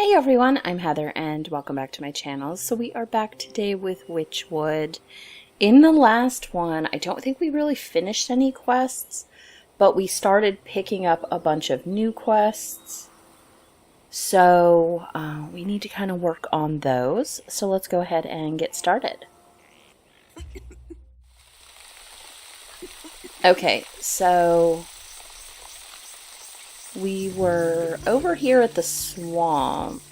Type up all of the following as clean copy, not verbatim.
Hey everyone, I'm Heather and welcome back to my channel. So we are back today with Wytchwood. In the last one, I don't think we really finished any quests, but we started picking up a bunch of new quests. So we need to kind of work on those. So let's go ahead and get started. Okay, so we were over here at the swamp.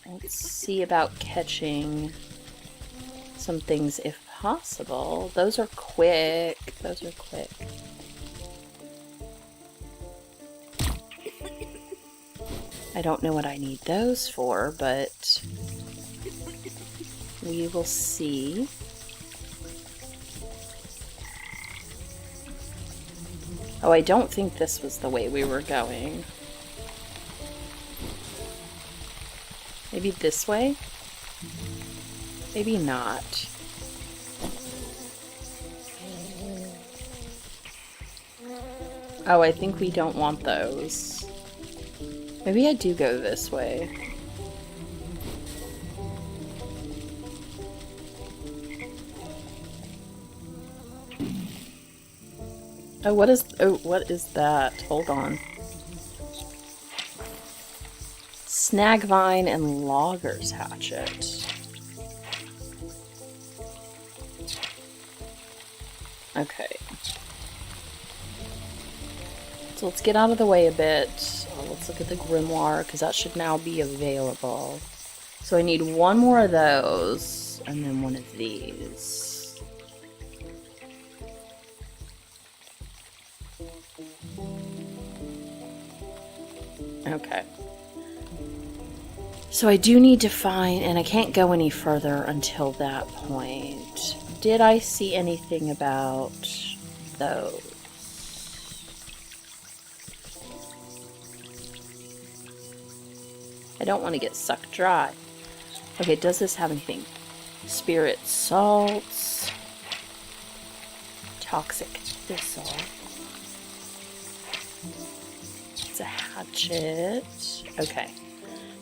Let's see about catching some things if possible. Those are quick. I don't know what I need those for, but we will see. Oh, I don't think this was the way we were going. Maybe this way? Maybe not. Oh, I think we don't want those. Maybe I do go this way. Oh, what is that? Hold on. Snagvine and Logger's Hatchet. Okay. So let's get out of the way a bit. Let's look at the grimoire, because that should now be available. So I need one more of those, and then one of these. Okay. So I do need to find, and I can't go any further until that point. Did I see anything about those? I don't want to get sucked dry. Okay, does this have anything? Spirit salts. Toxic thistle. It's a hatchet. Okay.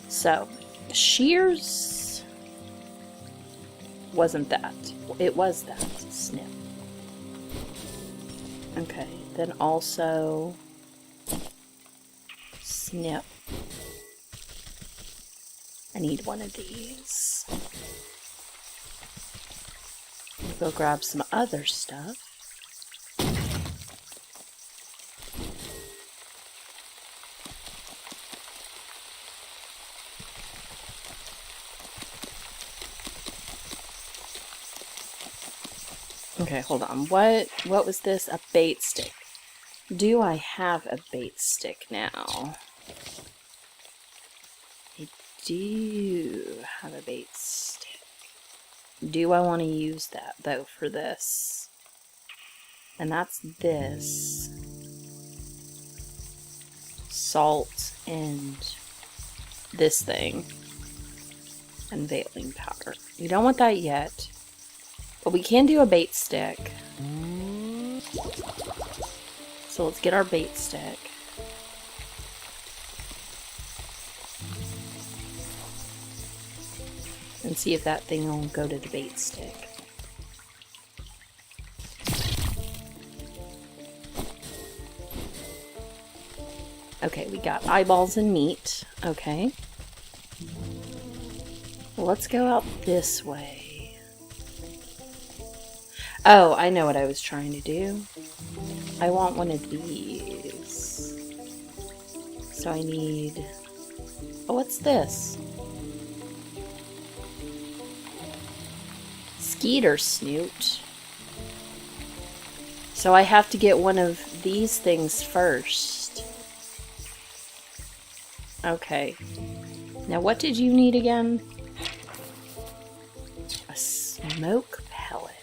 So, shears wasn't that. It was that. Snip. Okay, then also snip. I need one of these. We'll go grab some other stuff. Okay, hold on. What was this? A bait stick. Do I have a bait stick now? I do have a bait stick. Do I want to use that, though, for this? And that's this. Salt and this thing. And veiling powder. We don't want that yet. But we can do a bait stick. So let's get our bait stick. And see if that thing will go to the bait stick. Okay, we got eyeballs and meat. Okay. Well, let's go out this way. Oh, I know what I was trying to do. I want one of these. So I need... Oh, what's this? Skeeter snoot. So I have to get one of these things first. Okay. Now what did you need again? A smoke pellet.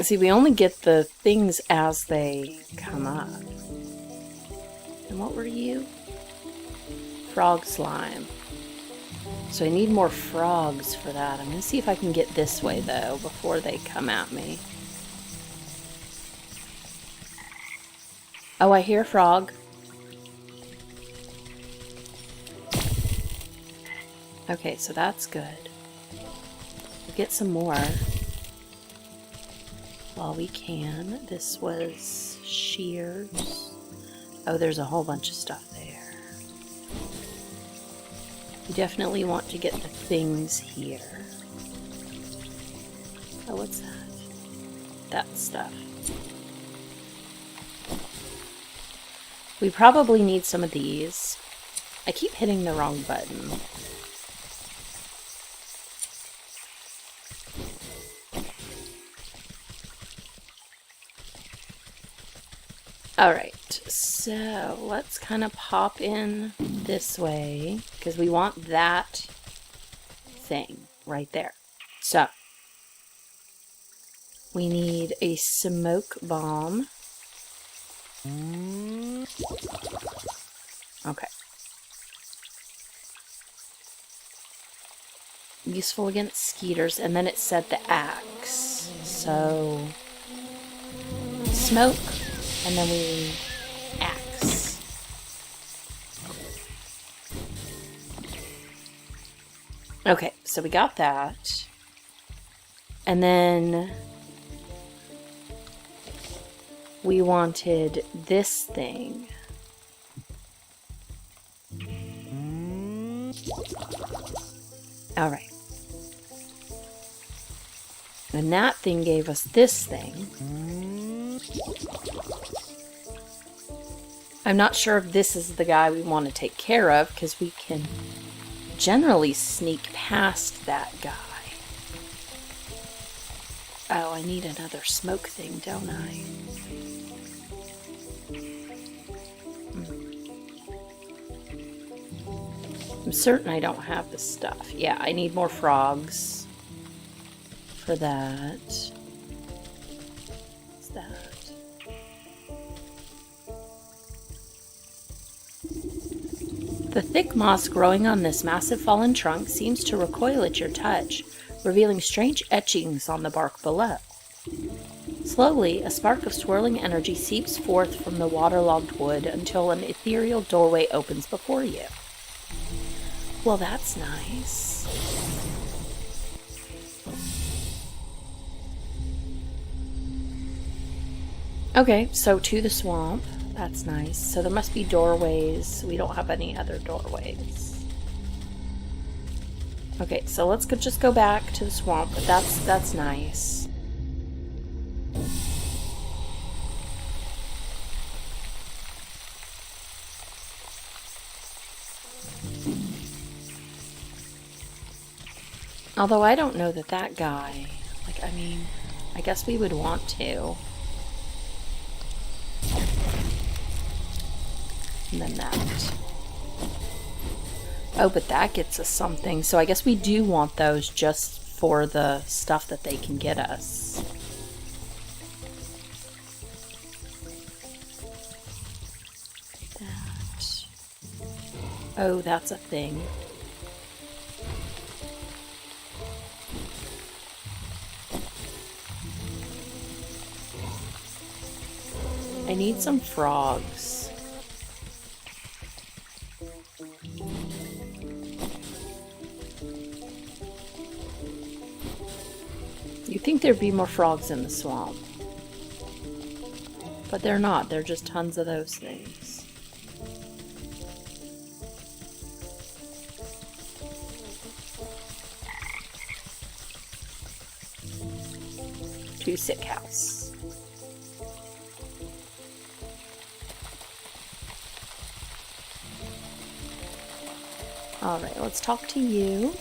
See, we only get the things as they come up. And what were you? frog slime. So I need more frogs for that. I'm going to see if I can get this way, though, before they come at me. Oh, I hear a frog. Okay, so that's good. We'll get some more while we can. This was shears. Oh, there's a whole bunch of stuff there. You definitely want to get the things here. Oh, what's that? That stuff. We probably need some of these. I keep hitting the wrong button. Alright, so let's kind of pop in this way, because we want that thing right there. So, we need a smoke bomb. Okay. Useful against skeeters, and then it said the axe. So, smoke. And then we axe. Okay, so we got that. And then we wanted this thing. All right. And that thing gave us this thing. I'm not sure if this is the guy we want to take care of, because we can generally sneak past that guy. Oh, I need another smoke thing, don't I? I'm certain I don't have the stuff. Yeah, I need more frogs for that. What's that? The thick moss growing on this massive fallen trunk seems to recoil at your touch, revealing strange etchings on the bark below. Slowly, a spark of swirling energy seeps forth from the waterlogged wood until an ethereal doorway opens before you. Well, that's nice. Okay, so to the swamp. That's nice. So there must be doorways. We don't have any other doorways. Okay, so let's just go back to the swamp. But that's nice. Although I don't know that guy. Like, I mean, I guess we would want to. And then that. Oh, but that gets us something. So I guess we do want those just for the stuff that they can get us. That. Oh, that's a thing. I need some frogs. You'd think there'd be more frogs in the swamp. But they're not. They're just tons of those things. To sickhouse. Alright, let's talk to you.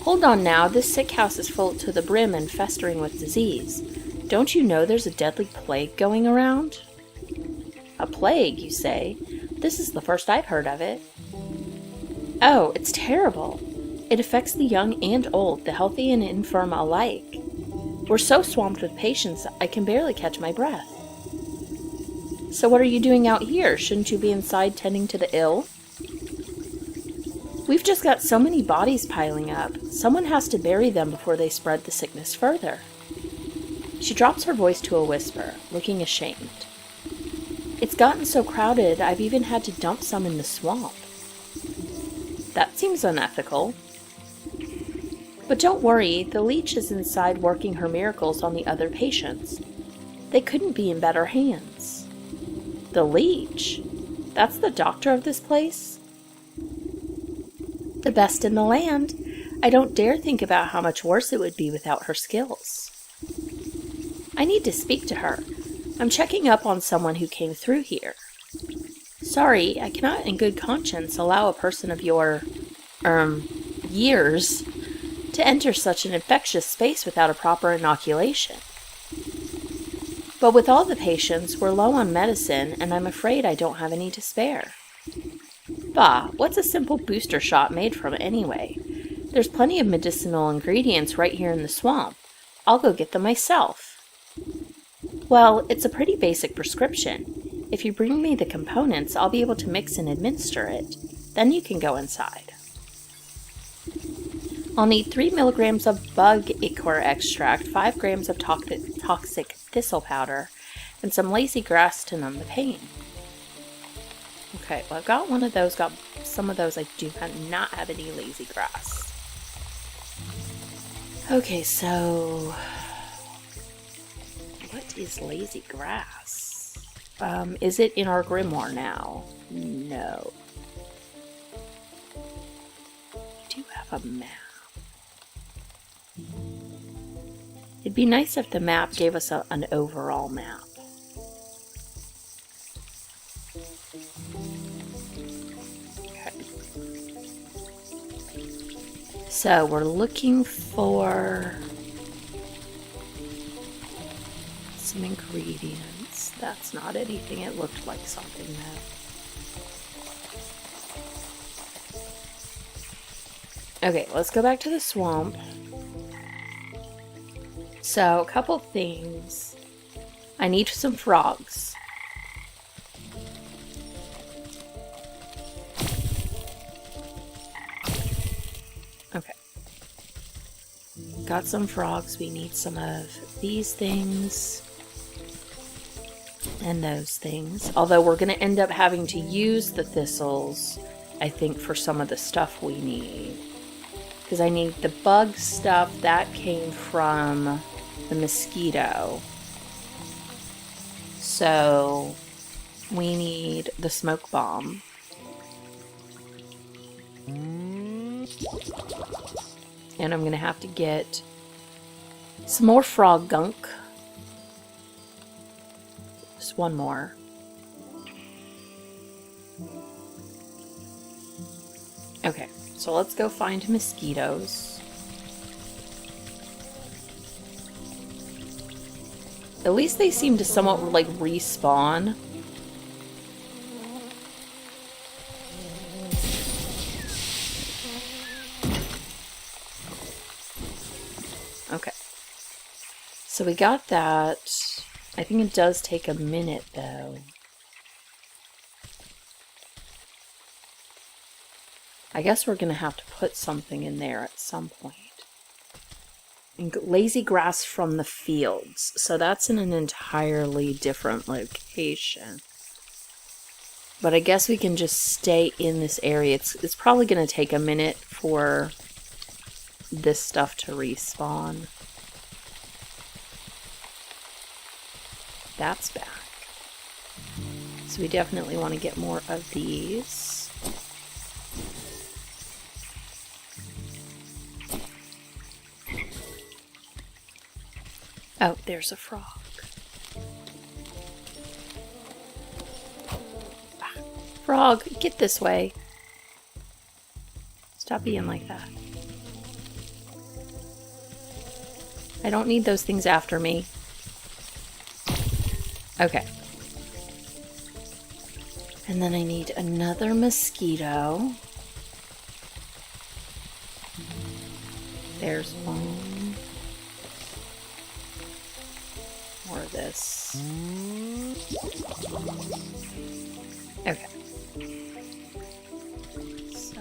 Hold on now, this sick house is full to the brim and festering with disease. Don't you know there's a deadly plague going around? A plague, you say? This is the first I've heard of it. Oh, it's terrible. It affects the young and old, the healthy and infirm alike. We're so swamped with patients, I can barely catch my breath. So what are you doing out here? Shouldn't you be inside tending to the ill? We've just got so many bodies piling up. Someone has to bury them before they spread the sickness further. She drops her voice to a whisper, looking ashamed. It's gotten so crowded, I've even had to dump some in the swamp. That seems unethical. But don't worry, the leech is inside working her miracles on the other patients. They couldn't be in better hands. The leech? That's the doctor of this place? The best in the land. I don't dare think about how much worse it would be without her skills. I need to speak to her. I'm checking up on someone who came through here. Sorry, I cannot in good conscience allow a person of your, years to enter such an infectious space without a proper inoculation. But with all the patients, we're low on medicine, and I'm afraid I don't have any to spare. Bah, what's a simple booster shot made from anyway? There's plenty of medicinal ingredients right here in the swamp. I'll go get them myself. Well, it's a pretty basic prescription. If you bring me the components, I'll be able to mix and administer it. Then you can go inside. I'll need 3 milligrams of bug ichor extract, 5 grams of toxic thistle powder, and some lazy grass to numb the pain. Okay, well, I've got one of those, got some of those. I do not have any lazy grass. Okay, so what is lazy grass? Is it in our grimoire now? No. We do have a map. It'd be nice if the map gave us an overall map. Okay. So we're looking for some ingredients. That's not anything. It looked like something though. Okay, let's go back to the swamp. So, a couple things. I need some frogs. Okay. Got some frogs. We need some of these things. And those things. Although we're going to end up having to use the thistles, I think, for some of the stuff we need. Because I need the bug stuff that came from the mosquito. So we need the smoke bomb. And I'm going to have to get some more frog gunk. Just one more. Okay, so let's go find mosquitoes. At least they seem to somewhat like respawn. Okay. So we got that. I think it does take a minute though. I guess we're going to have to put something in there at some point. And lazy grass from the fields. So that's in an entirely different location. But I guess we can just stay in this area. It's probably going to take a minute for this stuff to respawn. That's back. So we definitely want to get more of these. Oh, there's a frog. Ah, frog, get this way. Stop being like that. I don't need those things after me. Okay. And then I need another mosquito. There's one. More of this. Okay. So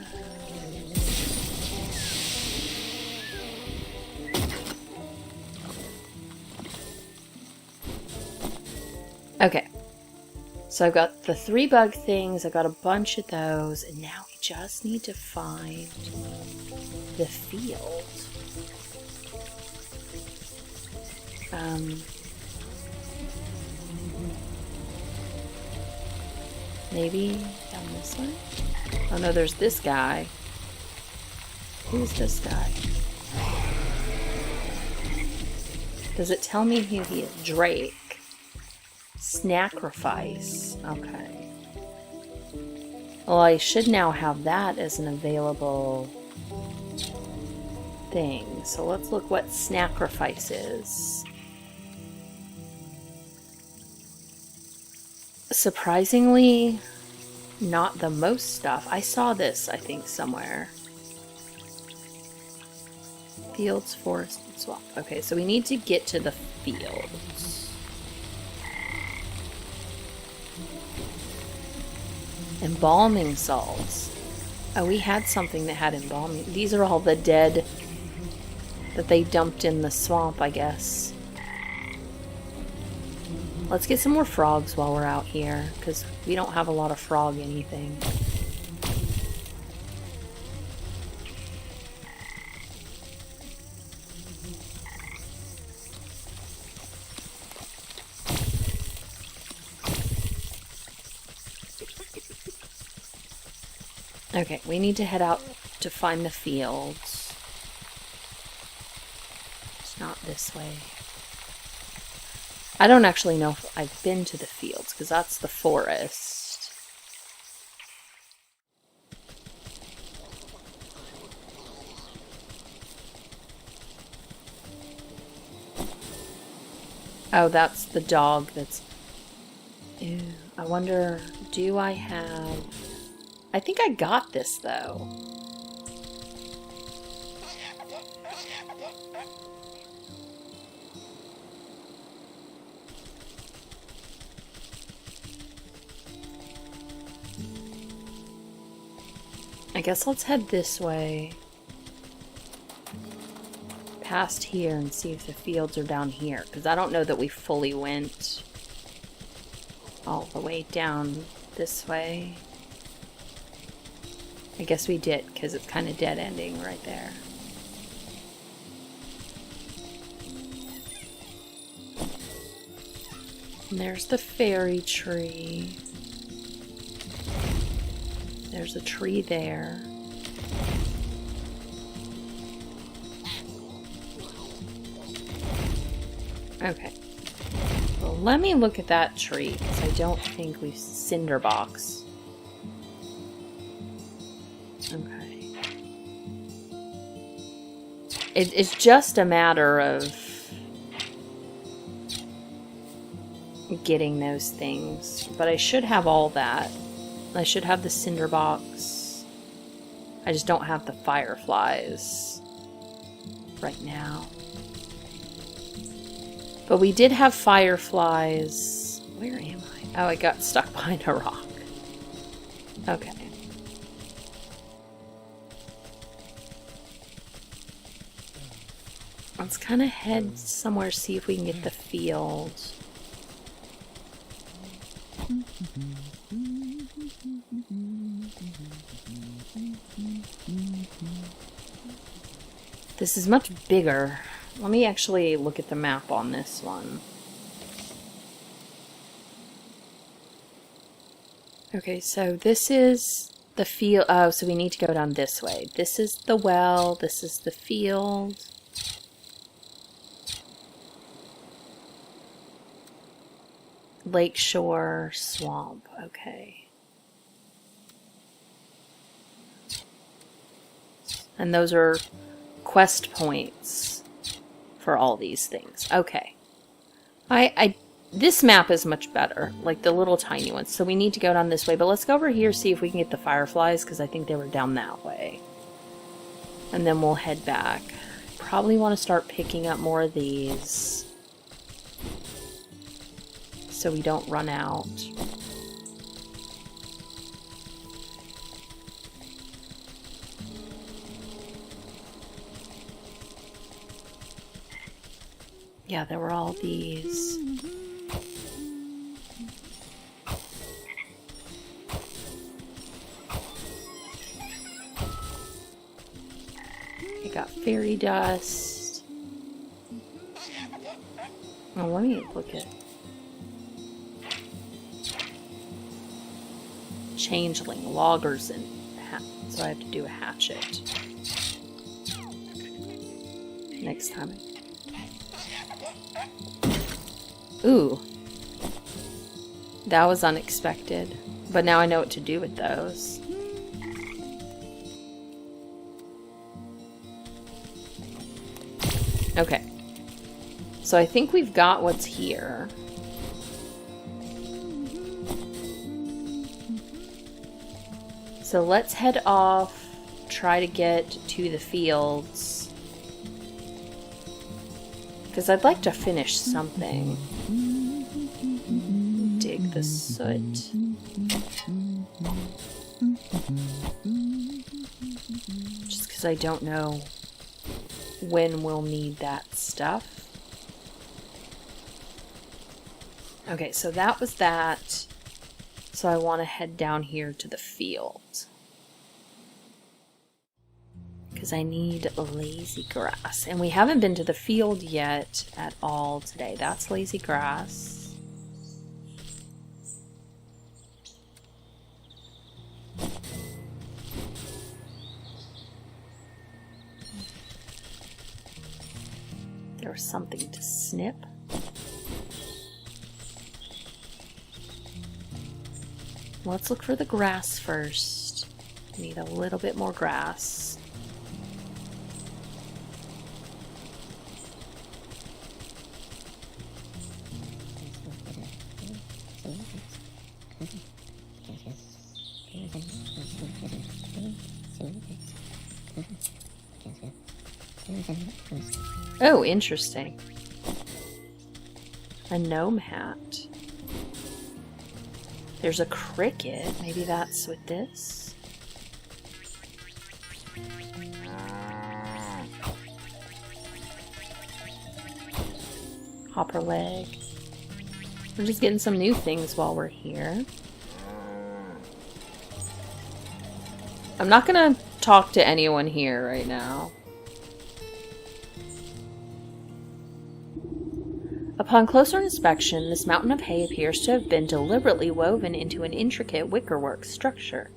Okay. So I've got the 3 bug things, I've got a bunch of those, and now we just need to find the field. Maybe down this way? Oh no, there's this guy. Who's this guy? Does it tell me who he is? Drake. Snacrifice. Okay. Well, I should now have that as an available thing. So let's look what Snacrifice is. Surprisingly, not the most stuff. I saw this, I think, somewhere. Fields, forest, and swamp. Okay, so we need to get to the fields. Embalming salts. Oh, we had something that had embalming. These are all the dead that they dumped in the swamp, I guess. Let's get some more frogs while we're out here, because we don't have a lot of frog anything. Okay, we need to head out to find the fields. It's not this way. I don't actually know if I've been to the fields, because that's the forest. Oh, that's the dog that's... Ew, I wonder, do I have... I think I got this, though. I guess let's head this way. Past here and see if the fields are down here. Because I don't know that we fully went all the way down this way. I guess we did, because it's kind of dead ending right there. And there's the fairy tree. There's a tree there. Okay. Well, let me look at that tree, because I don't think we've cinderbox. Okay. It's just a matter of getting those things. But I should have all that. I should have the cinderbox. I just don't have the fireflies right now. But we did have fireflies. Where am I? Oh, I got stuck behind a rock. Okay. Let's kind of head somewhere, see if we can get the field. This is much bigger. Let me actually look at the map on this one. Okay, so this is the field. Oh, so we need to go down this way. This is the well. This is the field. Lakeshore swamp. Okay. And those are quest points for all these things. Okay. This map is much better, like the little tiny ones. So we need to go down this way, but let's go over here, see if we can get the fireflies, because I think they were down that way. And then we'll head back. Probably want to start picking up more of these, so we don't run out. Yeah, there were all these. Okay, got fairy dust. Oh, let me look at changeling, loggers, and so I have to do a hatchet next time. Ooh, that was unexpected, but now I know what to do with those. Okay, so I think we've got what's here. So let's head off, try to get to the fields, because I'd like to finish something. Dig the soot. Just because I don't know when we'll need that stuff. Okay, so that was that. So I want to head down here to the field. Because I need lazy grass. And we haven't been to the field yet at all today. That's lazy grass. There was something to snip. Let's look for the grass first. Need a little bit more grass. Oh, interesting. A gnome hat. There's a cricket. Maybe that's with this. Hopper leg. We're just getting some new things while we're here. I'm not gonna talk to anyone here right now. Upon closer inspection, this mountain of hay appears to have been deliberately woven into an intricate wickerwork structure.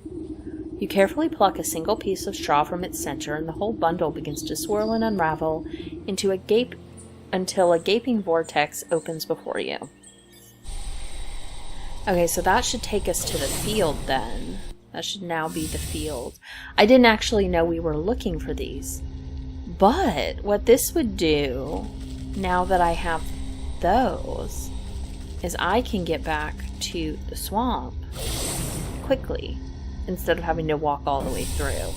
You carefully pluck a single piece of straw from its center, and the whole bundle begins to swirl and unravel into until a gaping vortex opens before you. Okay, so that should take us to the field then. That should now be the field. I didn't actually know we were looking for these. But what this would do, now that I have those, is I can get back to the swamp quickly instead of having to walk all the way through.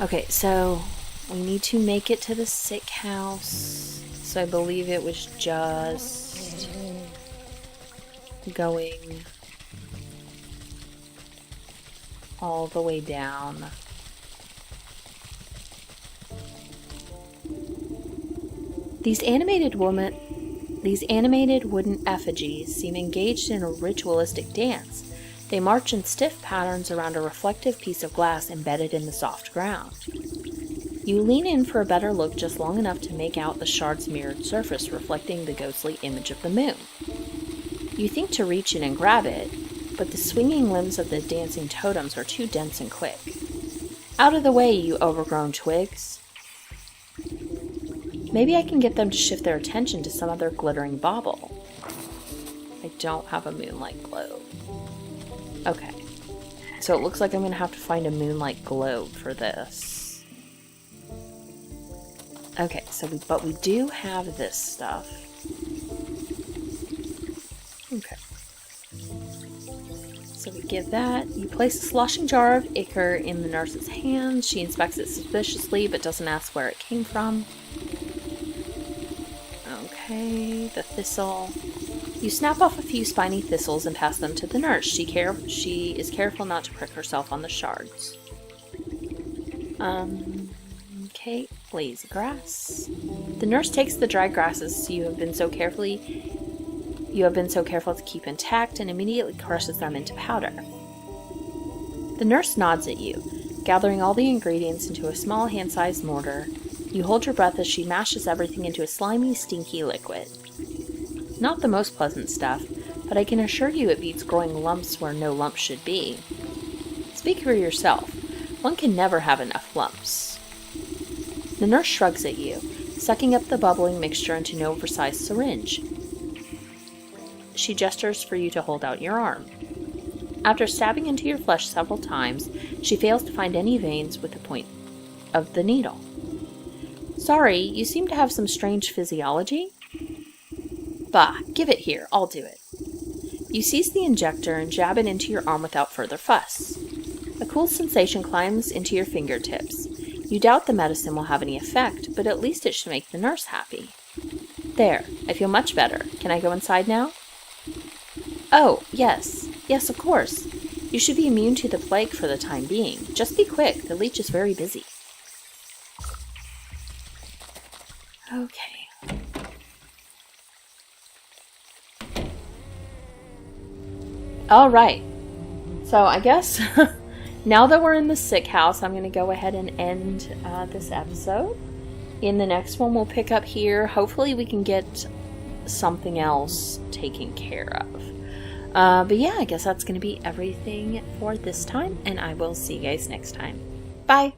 Okay, so we need to make it to the sick house. So I believe it was just going all the way down. These animated wooden effigies seem engaged in a ritualistic dance. They march in stiff patterns around a reflective piece of glass embedded in the soft ground. You lean in for a better look just long enough to make out the shard's mirrored surface reflecting the ghostly image of the moon. You think to reach in and grab it, but the swinging limbs of the dancing totems are too dense and quick. Out of the way, you overgrown twigs. Maybe I can get them to shift their attention to some other glittering bauble. I don't have a moonlight globe. Okay. So it looks like I'm going to have to find a moonlight globe for this. Okay, so we do have this stuff. Okay. So we get that. You place a sloshing jar of ichor in the nurse's hand. She inspects it suspiciously, but doesn't ask where it came from. Okay, the thistle. You snap off a few spiny thistles and pass them to the nurse. She is careful not to prick herself on the shards. Okay, lazy grass. The nurse takes the dry grasses you have been so careful to keep intact and immediately crushes them into powder. The nurse nods at you. Gathering all the ingredients into a small hand-sized mortar, you hold your breath as she mashes everything into a slimy, stinky liquid. Not the most pleasant stuff, but I can assure you it beats growing lumps where no lumps should be. Speak for yourself. One can never have enough lumps. The nurse shrugs at you, sucking up the bubbling mixture into an oversized syringe. She gestures for you to hold out your arm. After stabbing into your flesh several times, she fails to find any veins with the point of the needle. Sorry, you seem to have some strange physiology? Bah, give it here, I'll do it. You seize the injector and jab it into your arm without further fuss. A cool sensation climbs into your fingertips. You doubt the medicine will have any effect, but at least it should make the nurse happy. There, I feel much better. Can I go inside now? Oh, yes. Yes, of course. You should be immune to the plague for the time being. Just be quick, the leech is very busy. Okay. Alright. So I guess now that we're in the sick house, I'm going to go ahead and end this episode. In the next one, we'll pick up here. Hopefully we can get something else taken care of. But yeah, I guess that's going to be everything for this time, and I will see you guys next time. Bye!